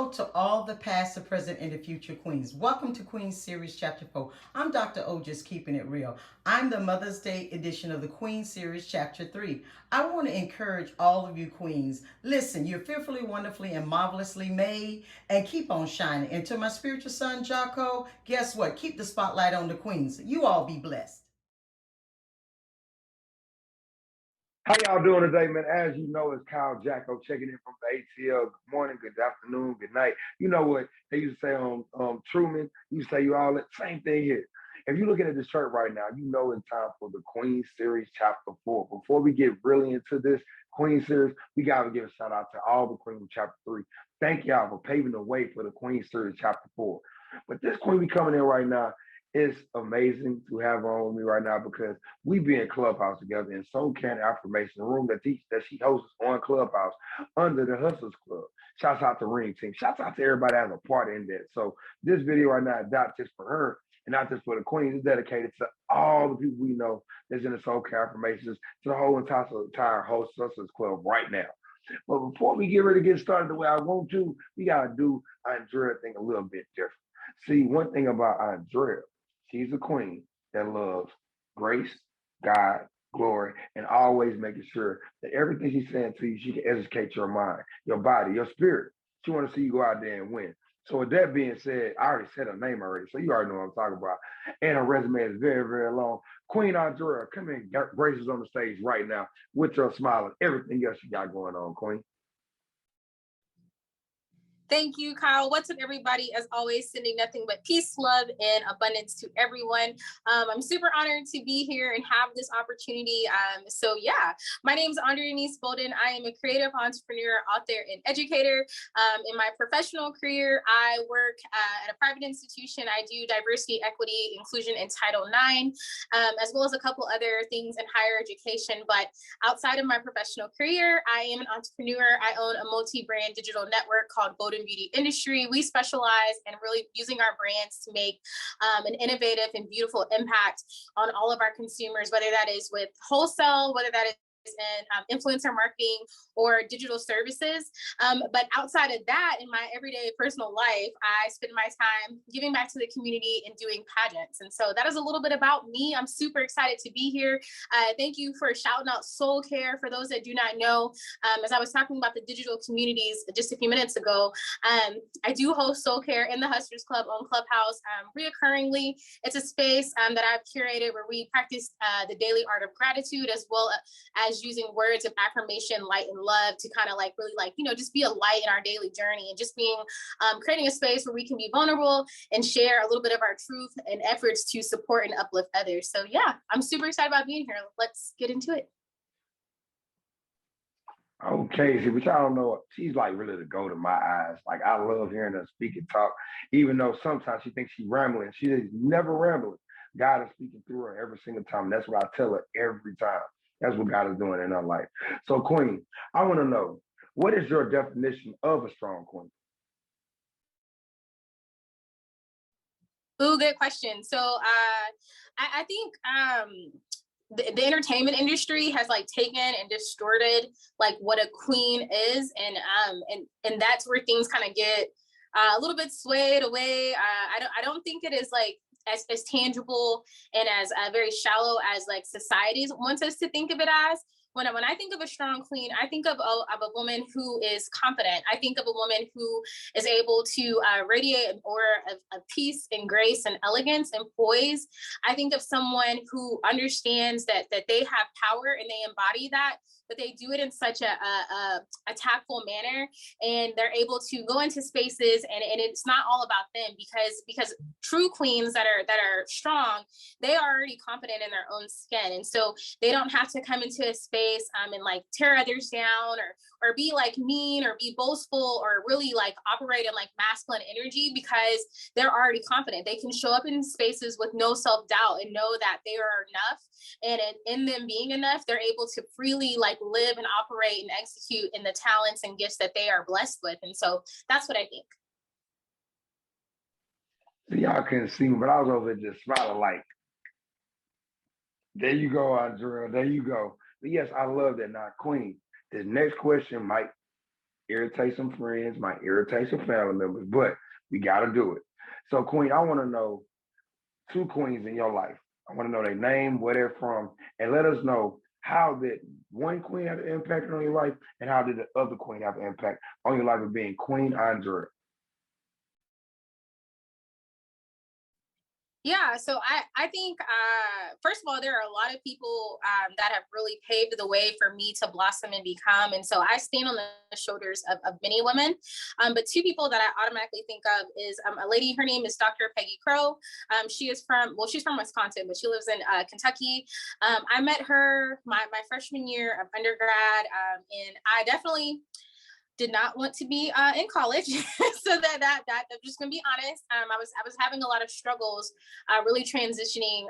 Hello to all the past, the present, and the future queens. Welcome to Queen Series Chapter 4. I'm Dr. O, just keeping it real. I'm the Mother's Day edition of the Queen Series Chapter 3. I want to encourage all of you queens. Listen, you're fearfully, wonderfully, and marvelously made, and keep on shining. And to my spiritual son, Jocko, guess what? Keep the spotlight on the queens. You all be blessed. How y'all doing today, man? As you know, it's Kyle Jacko checking in from the H.E.R. Good morning, good afternoon, good night. You know what they used to say on Truman? You say you all that same thing here. If you're looking at this shirt right now, you know it's time for the Queen Series Chapter 4. Before we get really into this Queen Series, we got to give a shout out to all the Queen of Chapter 3. Thank y'all for paving the way for the Queen Series Chapter 4. But this Queen we coming in right now, it's amazing to have her on me right now because we be in Clubhouse together in Soul Can Affirmation, a room that she hosts on Clubhouse under the Hustlers Club. Shouts out to Ring Team. Shouts out to everybody that has a part in that. So this video right now is not just for her and not just for the Queen. It's dedicated to all the people we know that's in the Soul Care Affirmations, to the whole entire host Hustlers Club right now. But before we get ready to get started the way I want to, we gotta do Andrea thing a little bit different. See, one thing about Andrea, she's a queen that loves grace, God, glory, and always making sure that everything she's saying to you, she can educate your mind, your body, your spirit. She want to see you go out there and win. So with that being said, I already said her name already, so you already know what I'm talking about. And her resume is very, very long. Queen Andrea, come in, graces on the stage right now with your smile and everything else you got going on, Queen. Thank you, Kyle. What's up, everybody? As always, sending nothing but peace, love, and abundance to everyone. I'm super honored to be here and have this opportunity. My name is Andrea Denise Bolden. I am a creative entrepreneur, author, and educator. In my professional career, I work at a private institution. I do diversity, equity, inclusion, and Title IX, as well as a couple other things in higher education. But outside of my professional career, I am an entrepreneur. I own a multi-brand digital network called Bolden Beauty Industry. We specialize in really using our brands to make an innovative and beautiful impact on all of our consumers, whether that is with wholesale, whether that is in influencer marketing or digital services. But outside of that, in my everyday personal life, I spend my time giving back to the community and doing pageants. And so that is a little bit about me. I'm super excited to be here. Thank you for shouting out Soul Care. For those that do not know, as I was talking about the digital communities just a few minutes ago, I do host Soul Care in the Hustlers Club on Clubhouse reoccurringly. It's a space that I've curated where we practice the daily art of gratitude, as well as using words of affirmation, light, and love to kind of just be a light in our daily journey, and just being creating a space where we can be vulnerable and share a little bit of our truth and efforts to support and uplift others. So yeah, I'm super excited about being here. Let's get into it. Okay, see, but y'all don't know, she's like really the goat in my eyes. Like, I love hearing her speak and talk, even though sometimes she thinks she's rambling. She is never rambling. God is speaking through her every single time. That's what I tell her every time. That's what God is doing in her life. So, Queen, I want to know, what is your definition of a strong queen? Ooh, good question. So I think the entertainment industry has taken and distorted what a queen is, and that's where things kind of get a little bit swayed away. I don't think it is as tangible and as very shallow as society wants us to think of it as. When I think of a strong queen, I think of a woman who is confident. I think of a woman who is able to radiate an aura of peace and grace and elegance and poise. I think of someone who understands that they have power and they embody that, but they do it in such a tactful manner, and they're able to go into spaces, and it's not all about them, because true queens that are strong, they are already confident in their own skin, and so they don't have to come into a space and tear others down or be mean or be boastful or really operate in masculine energy, because they're already confident. They can show up in spaces with no self-doubt and know that they are enough, and in them being enough, they're able to freely live and operate and execute in the talents and gifts that they are blessed with. And so that's what I think. So y'all couldn't see me, but I was over there just smiling there you go, Andrea, there you go. But yes, I love that. Now, Queen, this next question might irritate some friends, might irritate some family members, but we got to do it. So, Queen, I want to know two queens in your life. I want to know their name, where they're from, and let us know how did one queen have an impact on your life, and how did the other queen have an impact on your life of being Queen Andrea. Yeah, so I think first of all, there are a lot of people that have really paved the way for me to blossom and become, and so I stand on the shoulders of many women. But two people that I automatically think of is a lady. Her name is Dr. Peggy Crow. She is she's from Wisconsin, but she lives in Kentucky. I met her my freshman year of undergrad, and I definitely did not want to be in college. So I'm just gonna be honest. I was having a lot of struggles, really transitioning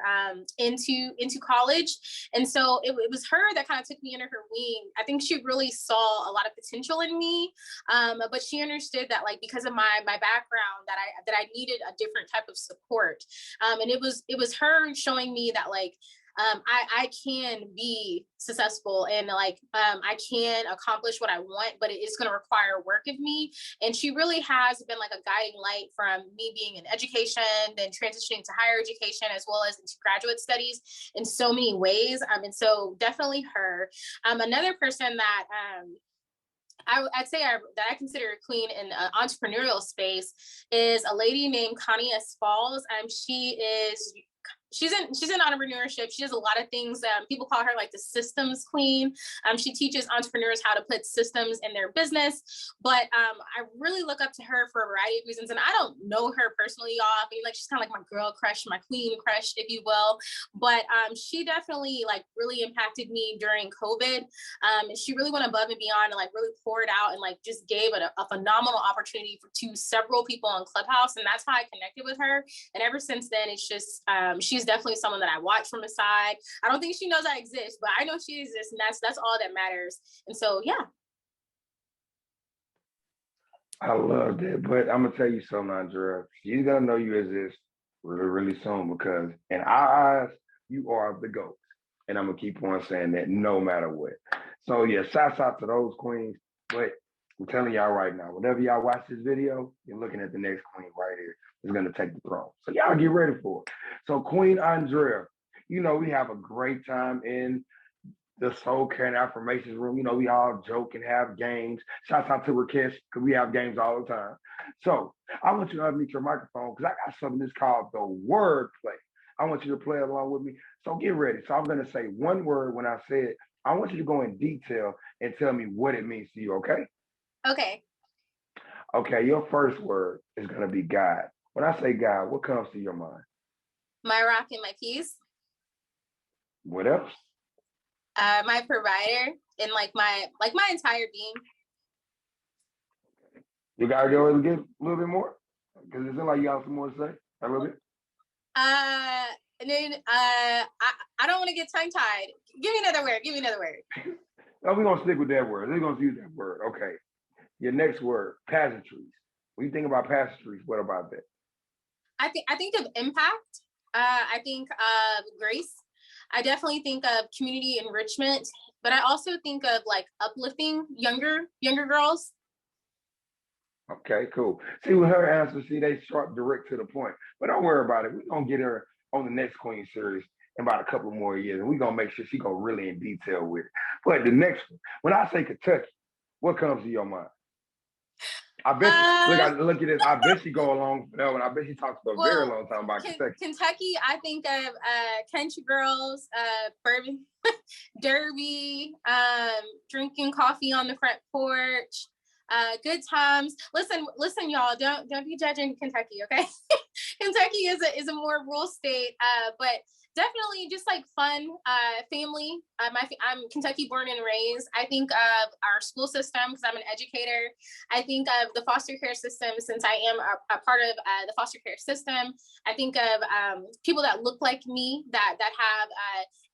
into college, and so it was her that kind of took me under her wing. I think she really saw a lot of potential in me, but she understood that like because of my background that I needed a different type of support, and it was her showing me that like I can be successful and like I can accomplish what I want, but it is going to require work of me. And she really has been like a guiding light from me being in education, then transitioning to higher education as well as into graduate studies in so many ways. And so definitely her. Another person that I'd say that I consider a queen in entrepreneurial space is a lady named Connie S. Falls. She's in entrepreneurship. She does a lot of things. People call her like the systems queen. She teaches entrepreneurs how to put systems in their business. But I really look up to her for a variety of reasons. And I don't know her personally, y'all. I mean, like she's kind of like my girl crush, my queen crush, if you will. But she definitely like really impacted me during COVID. And she really went above and beyond and like really poured out and like just gave it a phenomenal opportunity to several people on Clubhouse. And that's how I connected with her. And ever since then, it's just she's definitely someone that I watch from the side. I don't think she knows I exist, but I know she exists, and that's all that matters. And so, yeah. I love that, but I'm gonna tell you something, Andrea. She's gonna know you exist really, really soon because in our eyes, you are the GOAT. And I'm gonna keep on saying that no matter what. So yeah, shouts out to those queens. But I'm telling y'all right now, whenever y'all watch this video, you're looking at the next queen right here is gonna take the throne. So y'all get ready for it. So Queen Andrea, you know, we have a great time in the soul care and affirmations room. You know, we all joke and have games. Shouts out to Rakesh, because we have games all the time. So I want you to unmute your microphone because I got something that's called the word play. I want you to play along with me. So get ready. So I'm going to say one word when I say it. I want you to go in detail and tell me what it means to you, okay? Okay. Okay, your first word is going to be God. When I say God, what comes to your mind? My rock and my peace. What else? My provider and like my entire being. You gotta go and get a little bit more because it seems like you got some more to say. A little bit. And then I don't want to get tongue tied. Give me another word. Give me another word. No, we're gonna stick with that word. We're gonna use that word. Okay. Your next word, pageantries. When you think about pageantries, what about that? I think of impact. I think of grace. I definitely think of community enrichment, but I also think of like uplifting younger girls. Okay, cool. See, with her answers, see, they sharp, direct to the point. But don't worry about it. We're gonna get her on the next Queen series in about a couple more years, and we're gonna make sure she go really in detail with it. But the next one, when I say Kentucky, what comes to your mind? I bet look at this. I bet she go along for that one. I bet she talks for a very long time about Kentucky. Kentucky, I think of country girls, bourbon, derby, drinking coffee on the front porch, good times. Listen, y'all, don't be judging Kentucky, okay? Kentucky is a more rural state, but definitely just like fun, family. I'm Kentucky born and raised. I think of our school system because I'm an educator. I think of the foster care system since I am a part of the foster care system. I think of people that look like me that have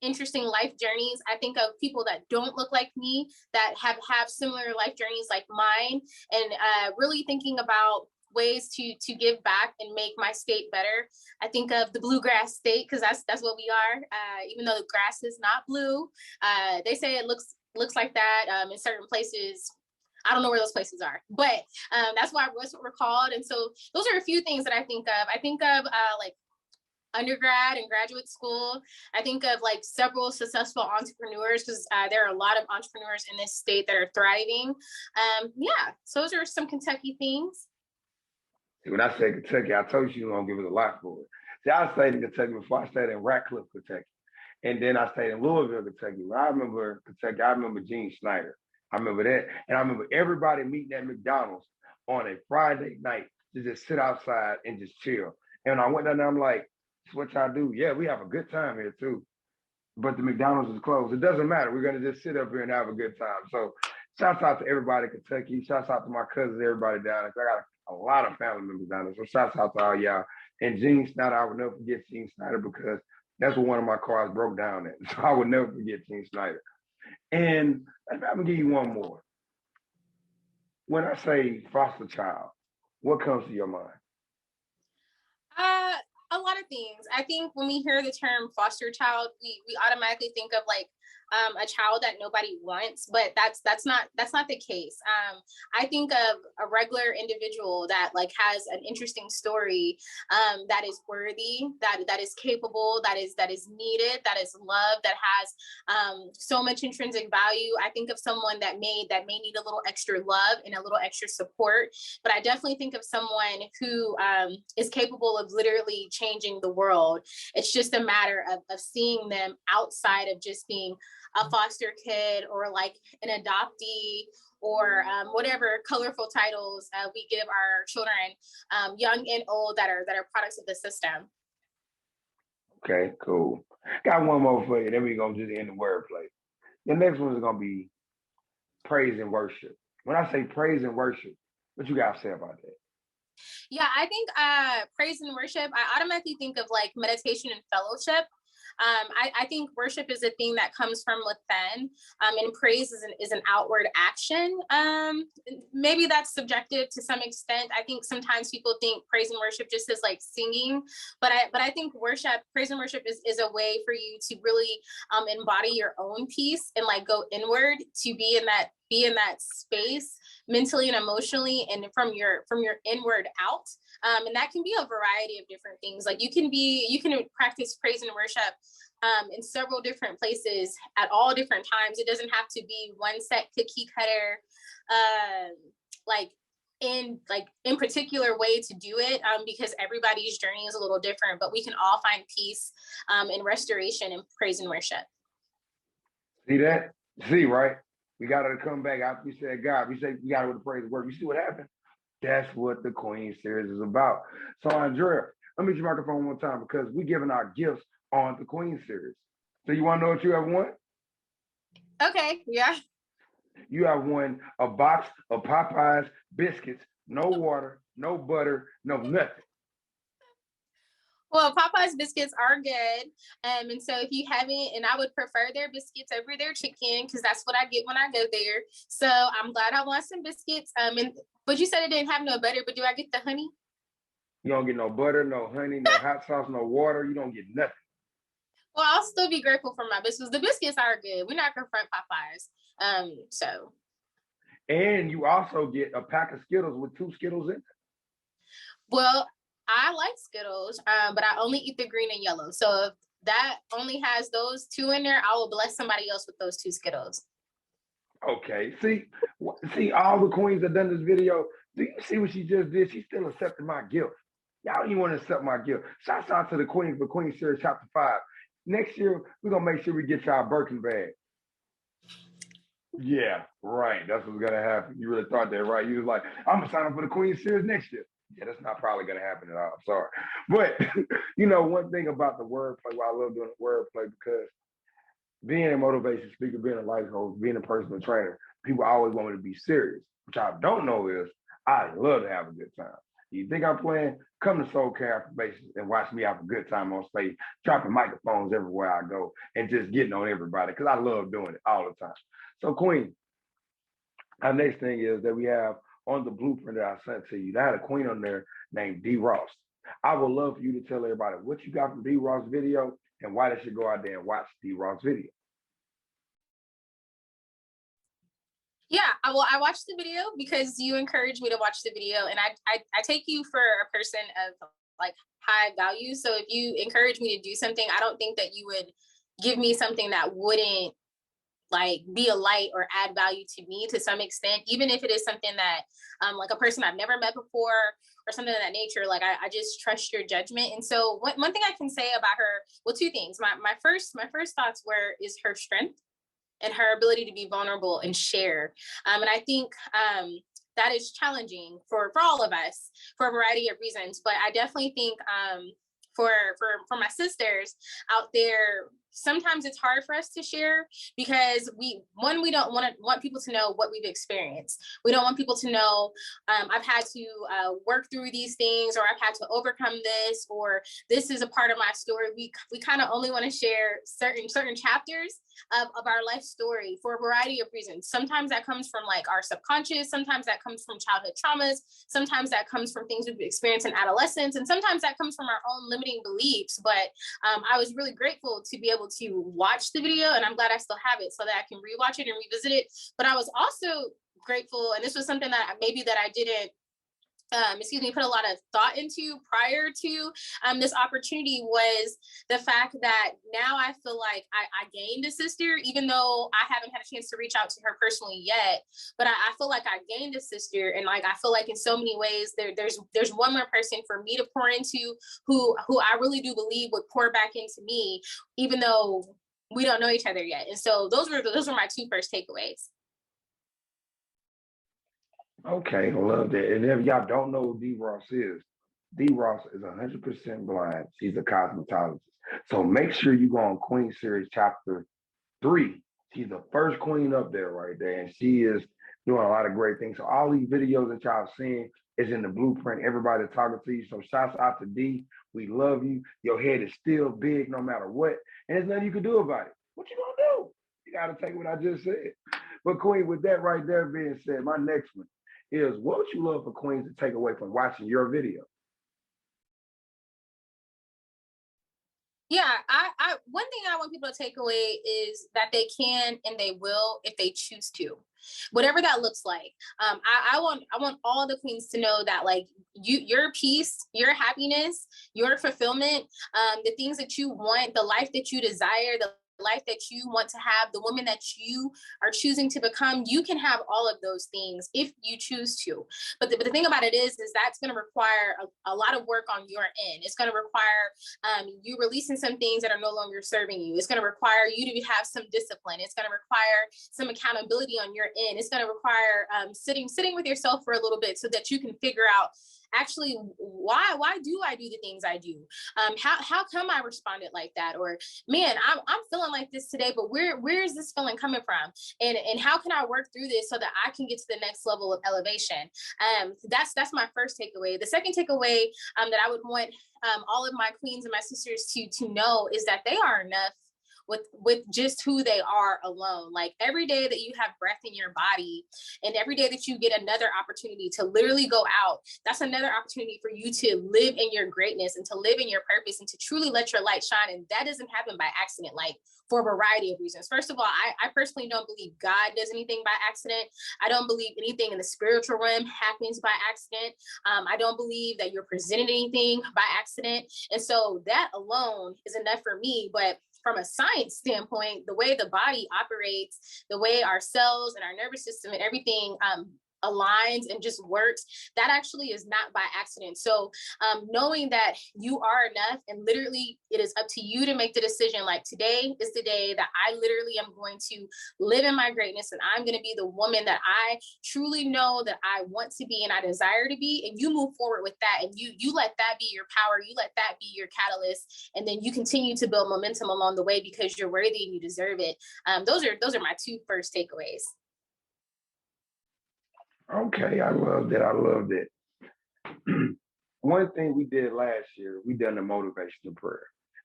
interesting life journeys. I think of people that don't look like me that have similar life journeys like mine, and really thinking about ways to give back and make my state better. I think of the bluegrass state because that's what we are. Even though the grass is not blue, they say it looks like that in certain places. I don't know where those places are, but that's what we're called. And so those are a few things that I think of. I think of like undergrad and graduate school. I think of like several successful entrepreneurs, because there are a lot of entrepreneurs in this state that are thriving. Yeah, so those are some Kentucky things. When I say Kentucky, I told you gonna give it a lot for it. See, I stayed in Kentucky before. I stayed in Ratcliffe, Kentucky. And then I stayed in Louisville, Kentucky. When I remember Kentucky, I remember Gene Snyder. I remember that. And I remember everybody meeting at McDonald's on a Friday night to just sit outside and just chill. And when I went down there, I'm like, "That's what y'all do." Yeah, we have a good time here too. But the McDonald's is closed. It doesn't matter. We're gonna just sit up here and have a good time. So shouts out to everybody in Kentucky. Shouts out to my cousins, everybody down there. I got a lot of family members down there. So shouts out to all y'all. And Gene Snyder, I would never forget Gene Snyder because that's what one of my cars broke down at. So I would never forget Gene Snyder. And I'm gonna give you one more. When I say foster child, what comes to your mind? A lot of things. I think when we hear the term foster child, we automatically think of like a child that nobody wants, but that's not the case. I think of a regular individual that like has an interesting story, that is worthy, that is capable, that is needed, that is loved, that has so much intrinsic value. I think of someone that may need a little extra love and a little extra support, but I definitely think of someone who is capable of literally changing the world. It's just a matter of seeing them outside of just being a foster kid or like an adoptee or whatever colorful titles we give our children, young and old, that are products of the system. Okay, cool. Got one more for you. Then we're gonna just end the wordplay. The next one is gonna be praise and worship. When I say praise and worship, what you gotta say about that? Yeah, I think praise and worship, I automatically think of like meditation and fellowship. I think worship is a thing that comes from within, and praise is an outward action. Maybe that's subjective to some extent. I think sometimes people think praise and worship just is like singing, but I think praise and worship is a way for you to really embody your own peace and like go inward to be in that space mentally and emotionally, and from your inward out. And that can be a variety of different things. Like you can practice praise and worship in several different places at all different times. It doesn't have to be one set cookie cutter, like in particular way to do it, because everybody's journey is a little different, but we can all find peace and restoration in praise and worship. See that? See, right? We got to come back after we said God. We say we got to praise the word. You see what happened? That's what the Queen series is about. So, Andrea, let me use your microphone one time because we're giving our gifts on the Queen series. So, you want to know what you have won? Okay, yeah. You have won a box of Popeyes biscuits, no water, no butter, no nothing. Well, Popeye's biscuits are good. And so if you haven't, and I would prefer their biscuits over their chicken because that's what I get when I go there. So I'm glad I want some biscuits. But you said it didn't have no butter, but do I get the honey? You don't get no butter, no honey, no hot sauce, no water. You don't get nothing. Well, I'll still be grateful for my biscuits. The biscuits are good. We're not going to front Popeyes. So. And you also get a pack of Skittles with 2 Skittles in it. Well, I like Skittles, but I only eat the green and yellow. So if that only has those 2 in there, I will bless somebody else with those 2 Skittles. Okay. See, all the queens that done this video. Do you see what she just did? She still accepted my gift. Y'all don't even want to accept my gift. Shouts out to the Queen for Queen Series Chapter 5. Next year, we're going to make sure we get y'all a Birkin bag. Yeah, right. That's what's going to happen. You really thought that, right? You was like, I'm going to sign up for the Queen Series next year. Yeah, that's not probably going to happen at all. I'm sorry. But, one thing about the wordplay, why I love doing the wordplay, because being a motivation speaker, being a life coach, being a personal trainer, people always want me to be serious. What y'all don't know is I love to have a good time. You think I'm playing? Come to Soul Care Affirmations and watch me have a good time on stage, dropping microphones everywhere I go and just getting on everybody because I love doing it all the time. So, Queen, our next thing is that we have on the blueprint that I sent to you, that had a queen on there named D. Ross. I would love for you to tell everybody what you got from D. Ross video and why they should go out there and watch D. Ross video. Yeah, I watched the video because you encouraged me to watch the video, and I take you for a person of like high value. So if you encourage me to do something, I don't think that you would give me something that wouldn't like be a light or add value to me to some extent, even if it is something that like a person I've never met before or something of that nature. Like I just trust your judgment. And so one thing I can say about her, well, two things. My first thoughts were is her strength and her ability to be vulnerable and share. And I think that is challenging for all of us for a variety of reasons. But I definitely think for my sisters out there, sometimes it's hard for us to share because we don't want people to know what we've experienced. We don't want people to know I've had to work through these things, or I've had to overcome this, or this is a part of my story. We kind of only want to share certain chapters of our life story for a variety of reasons. Sometimes that comes from like our subconscious, sometimes that comes from childhood traumas, sometimes that comes from things we've experienced in adolescence, and sometimes that comes from our own limiting beliefs. But I was really grateful to be able to watch the video, and I'm glad I still have it so that I can rewatch it and revisit it. But I was also grateful, and this was something that I didn't put a lot of thought into prior to this opportunity, was the fact that now I feel like I gained a sister, even though I haven't had a chance to reach out to her personally yet. But I feel like I gained a sister, and like I feel like in so many ways there's one more person for me to pour into, who I really do believe would pour back into me, even though we don't know each other yet. And so those were my two first takeaways. Okay, I love that. And if y'all don't know who D. Ross is 100% blind. She's a cosmetologist. So make sure you go on Queen Series Chapter 3. She's the first queen up there right there. And she is doing a lot of great things. So all these videos that y'all seeing is in the blueprint. Everybody talking to you. So shouts out to D. We love you. Your head is still big no matter what. And there's nothing you can do about it. What you gonna do? You gotta take what I just said. But Queen, with that right there being said, my next one is, what would you love for queens to take away from watching your video? Yeah, I one thing I want people to take away is that they can and they will if they choose to, whatever that looks like. I want all the queens to know that like your peace, your happiness, your fulfillment, the things that you want, the life that you desire, the life that you want to have, the woman that you are choosing to become, you can have all of those things if you choose to. But the thing about it is that's going to require a lot of work on your end. It's going to require you releasing some things that are no longer serving you. It's going to require you to have some discipline. It's going to require some accountability on your end. It's going to require sitting with yourself for a little bit so that you can figure out actually why do I do the things I do? How come I responded like that? Or man, I'm feeling like this today, but where is this feeling coming from? And how can I work through this so that I can get to the next level of elevation? That's my first takeaway. The second takeaway that I would want all of my queens and my sisters to know is that they are enough with just who they are alone. Like every day that you have breath in your body and every day that you get another opportunity to literally go out, that's another opportunity for you to live in your greatness and to live in your purpose and to truly let your light shine. And that doesn't happen by accident, like for a variety of reasons. First of all, I personally don't believe God does anything by accident. I don't believe anything in the spiritual realm happens by accident. I don't believe that you're presented anything by accident. And so that alone is enough for me. But from a science standpoint, the way the body operates, the way our cells and our nervous system and everything aligns and just works, that actually is not by accident. So knowing that you are enough and literally it is up to you to make the decision, like today is the day that I literally am going to live in my greatness and I'm going to be the woman that I truly know that I want to be and I desire to be. And you move forward with that and you let that be your power. You let that be your catalyst. And then you continue to build momentum along the way because you're worthy and you deserve it. Those are my two first takeaways. Okay, I love that. I love that. One thing we did last year, we done the motivational prayer.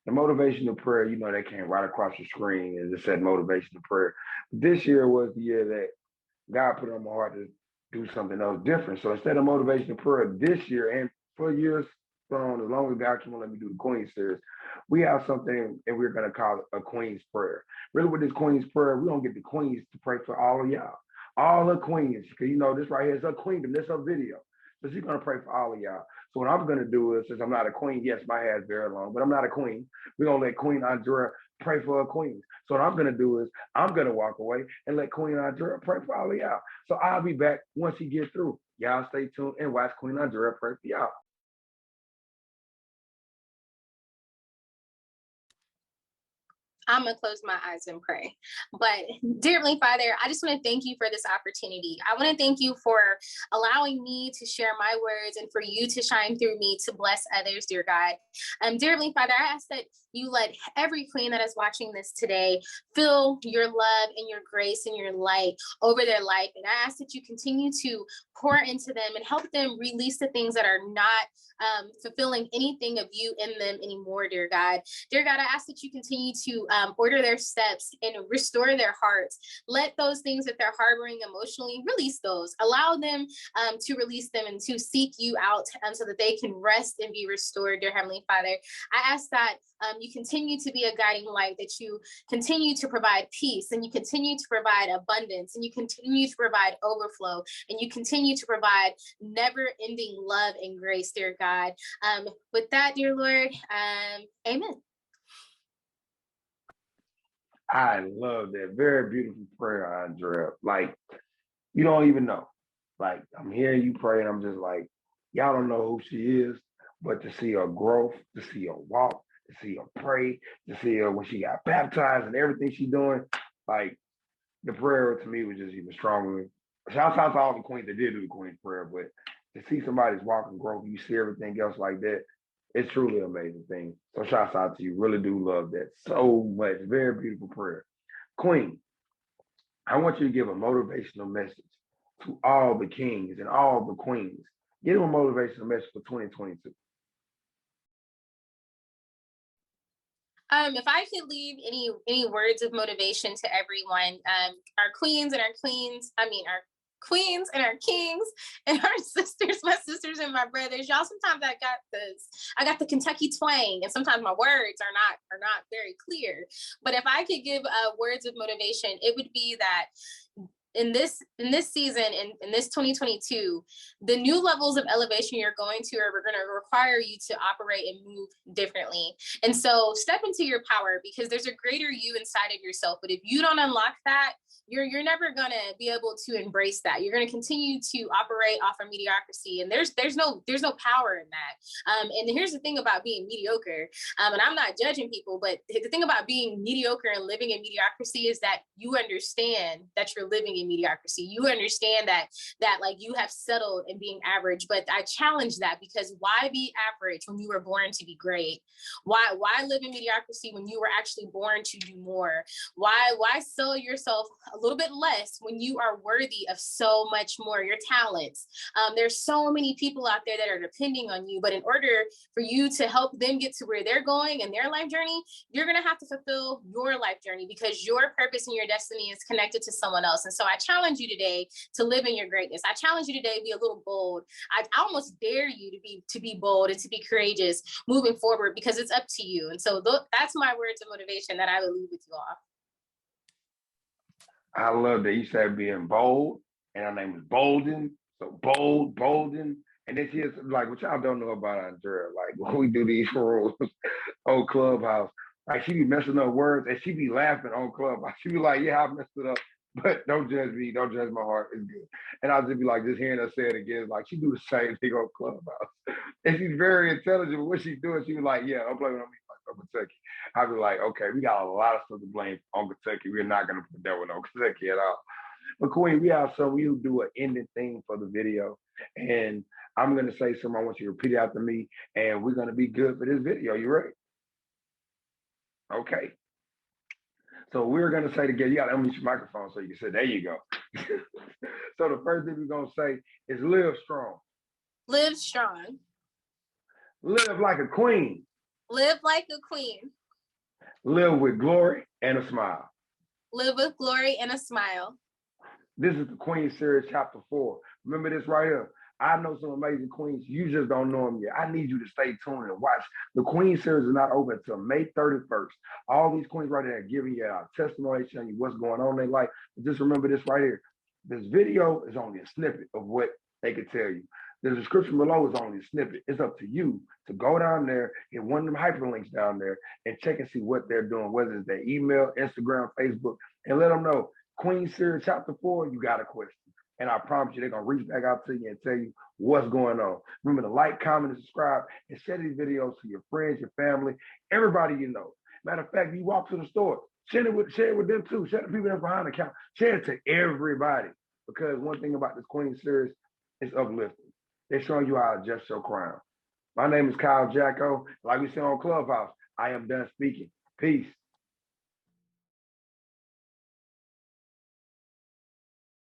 The motivational prayer, you know, they came right across the screen and it said motivational prayer. This year was the year that God put on my heart to do something else different. So instead of motivational prayer this year and for years on, as long as God can let me do the Queen series, we have something and we're gonna call it a Queen's prayer. Really, with this Queen's prayer, we're gonna get the Queens to pray for all of y'all. all her queens, because you know this right here is her queendom, this her video. So she's gonna pray for all of y'all. So what I'm gonna do is, since I'm not a queen, yes, my hair is very long, but I'm not a queen. We're gonna let Queen Andrea pray for her queens. So what I'm gonna do is I'm gonna walk away and let Queen Andrea pray for all of y'all. So I'll be back once she gets through. Y'all stay tuned and watch Queen Andrea pray for y'all. I'm going to close my eyes and pray. But dear Heavenly Father, I just want to thank you for this opportunity. I want to thank you for allowing me to share my words and for you to shine through me to bless others, dear God. Dear Heavenly Father, I ask that you let every queen that is watching this today feel your love and your grace and your light over their life. And I ask that you continue to pour into them and help them release the things that are not fulfilling anything of you in them anymore, dear God. Dear God, I ask that you continue to order their steps and restore their hearts. Let those things that they're harboring emotionally, release those. Allow them to release them and to seek you out so that they can rest and be restored, dear Heavenly Father. I ask that you continue to be a guiding light, that you continue to provide peace, and you continue to provide abundance, and you continue to provide overflow, and you continue to provide never-ending love and grace, dear God. With that, dear Lord, amen. I love that. Very beautiful prayer, Andrea. Like, you don't even know. Like, I'm hearing you pray, and I'm just like, y'all don't know who she is, but to see her growth, to see her walk, to see her pray, to see her when she got baptized and everything she's doing, like, the prayer to me was just even stronger. Shout out to all the queens that did do the Queen's Prayer, but to see somebody's walk and growth, you see everything else like that, it's truly an amazing thing. So shouts out to you. Really do love that so much. Very beautiful prayer. Queen, I want you to give a motivational message to all the kings and all the queens. Give them a motivational message for 2022. If I could leave any words of motivation to everyone, our queens and our queens, our queens and our kings and our sisters, my sisters and my brothers, y'all, sometimes I got the Kentucky twang, and sometimes my words are not very clear. But if I could give words of motivation, it would be that in this season, in this 2022, the new levels of elevation you're going to are going to require you to operate and move differently. And so step into your power, because there's a greater you inside of yourself. But if you don't unlock that, you're never going to be able to embrace that. You're going to continue to operate off of mediocrity, and there's no power in that. And here's the thing about being mediocre, and I'm not judging people, but the thing about being mediocre and living in mediocrity is that you understand that you're living in mediocrity. You understand that like you have settled in being average. But I challenge that, because why be average when you were born to be great? Why live in mediocrity when you were actually born to do more? Why sell yourself a little bit less when you are worthy of so much more? Your talents. There's so many people out there that are depending on you, but in order for you to help them get to where they're going in their life journey, you're going to have to fulfill your life journey, because your purpose and your destiny is connected to someone else. And so I challenge you today to live in your greatness. I challenge you today to be a little bold. I almost dare you to be bold and to be courageous moving forward, because it's up to you. And so that's my words of motivation that I will leave with you all. I love that you said being bold, and her name is Bolden. So bold, Bolden. And then she is like, what y'all don't know about Andrea, like when we do these rules on Clubhouse, like she be messing up words and she be laughing on Clubhouse. She be like, yeah, I messed it up, but don't judge me, don't judge my heart, it's good. And I'll just be like, just hearing her say it again, like she do the same thing on Clubhouse. And she's very intelligent, but what she's doing, she be like, yeah, don't blame it on me, like on Kentucky. I'll be like, okay, we got a lot of stuff to blame on Kentucky. We're not gonna put that one on Kentucky at all. But Queen, we have some, we do an ending thing for the video. And I'm gonna say something, I want you to repeat it after me, and we're gonna be good for this video. You ready? Okay. So we're gonna say together, you gotta unmute your microphone so you can say, there you go. So the first thing we're gonna say is live strong. Live strong. Live like a queen. Live like a queen. Live with glory and a smile. Live with glory and a smile. This is the Queen Series Chapter 4. Remember this right here. I know some amazing queens. You just don't know them yet. I need you to stay tuned and watch. The Queen Series is not over until May 31st. All these queens right there are giving you a testimony, showing you what's going on in their life. But just remember this right here. This video is only a snippet of what they could tell you. The description below is only a snippet. It's up to you to go down there, hit one of them hyperlinks down there, and check and see what they're doing, whether it's their email, Instagram, Facebook, and let them know. Queen Series Chapter 4, you got a question. And I promise you, they're going to reach back out to you and tell you what's going on. Remember to like, comment, and subscribe, and share these videos to your friends, your family, everybody you know. Matter of fact, you walk to the store, share it with them too. Share the people that's behind the counter. Share it to everybody. Because one thing about this Queen Series is uplifting. They're showing you how to adjust your crown. My name is Kyle Jacko. Like we say on Clubhouse, I am done speaking. Peace.